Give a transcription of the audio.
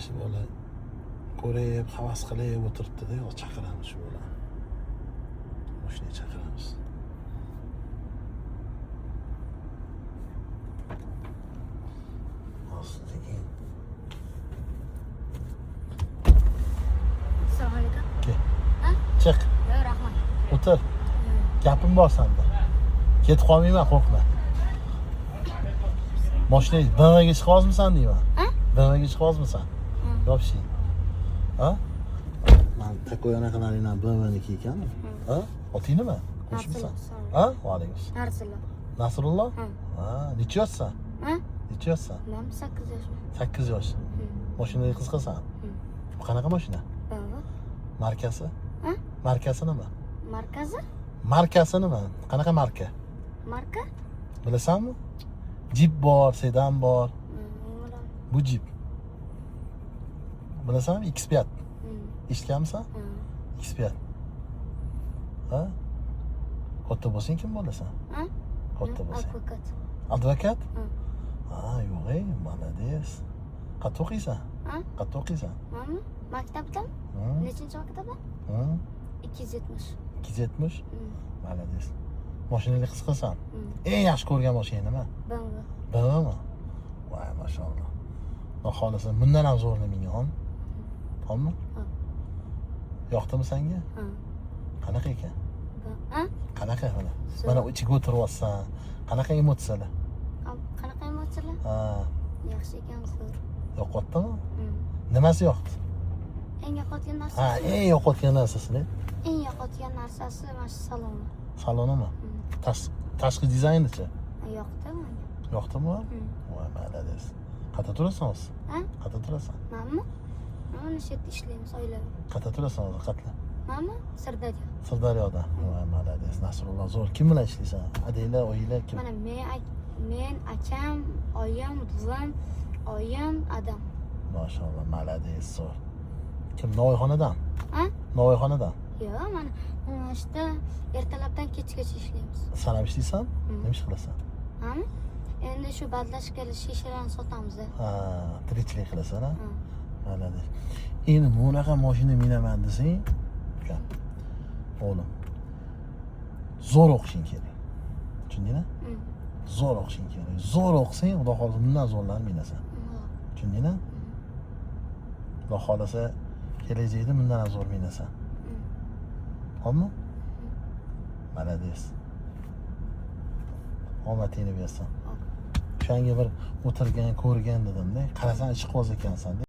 shu bola ko'rib, havas qilib o'tiribdi-da, chaqiramiz shu bola. Mashina chaqiramiz. Sekin. Assalomu alaykum. Kel. Ha? Chiq. Yo'q, rahmat. O'tir. Gapim bor senda. Ketib qolmayman, qo'rqma. Mashina BMWga chiqyapmisan deyman. Ha? BMWga chiqyapmisan? Yopishing. Ha? Men takoy anaqalaringdan BMWniki ekan. Ha? Oting nima? Qo'shmisan? Ha? Va alaykum. Narsalar. Nasrulloh? Ha. Ha, necha yoshsan? Ha? Necha yoshsan? Men 8 yoshman. 8 yosh. Mashinaga qiziqasan? Bu qanaqa mashina? Baba. Markasi? Ha? Markasi nima? Markazi? Markasi nima? Qanaqa marka? Marka? Bilasanmi? Jeep bor, sedan bor. Bu Jeep. Bilasanmi? X5. Eshitganmisan? X5. Ha? Katta bo'lsang kim bo'lasan? Ha? Katta bo'lsang. Advokat. Advokat? Ha, yo'q, молодец. Qayerda o'qiysan? Ha? Qayerda o'qiysan? Mana maktabdan? Nechinchi maktabdan? 270. 270? Молодец. Mashinaga qiziqasan? Eng yaxshi ko'rgan mashina nima? BMW. BMWmi? Voy, mashalloh. Xudo xolasa bundan ham zo'rini mingan. Tamommi? Yoqdimi senga? Ha. Qanaqa ekan? Ha? Qanaqa mana? Mana ichiga o'tiryapsan. Qanaqa emotsiyalar? Qanaqa emotsiyalar? Ha, Yaxshi ekan, zo'r. yoqotdimi? Nimasi yoqdi? Eng yoqotgan Ha, narsasi. eng yoqotgan narsasini. Eng yoqotgan narsasi mana shu saloni. Salonimi? Tashqi dizaynichi? Yoqdi menga. Yoqdimi? Voy, молодец. Qayerda turasan o'zi? Ha? Qayerda turasan? Menmi? Mana shu yerda ishlaymiz oilada. Qayerda turasan o'zi? Qayerda? Menmi? Sirdaryo. Sirdaryoda. Voy, молодец. Nasrulloh zo'r. Kim bilan ishlaysan? Adanglar, oyinglar kim? Mana men, akam, oyim, buvam, oyim, adam. Mashalloh, молодец, zo'r. Kim? Novvoyxonadan? Ha? Novvoyxonadan. Yo'q, mana ishda ertalabdan kechgacha ishlaymiz. Sanab ishlaysan? Nima ish qilasan? Mani? Endi shu badlashkali shishalarni sotamiz. Ha, tirikchilik qilasan, ha? Молодец. Endi bunaqa mashina minaman desang, uka. O'g'lim. Zo'r o'qishing kerak. Tushundingmi? Zo'r o'qishing kerak. Zo'r o'qisang, xudo xolasa bundan zo'rlar minasan. Tushundingmi? Xudo xolasa kelajakda bundan ham zo'r minasan. Xo'pmi? Молодец. Omadingni bersin. O'shanga bir o'tirgan, ko'rgan dedim-da. Qarasang, chiqib ekansan.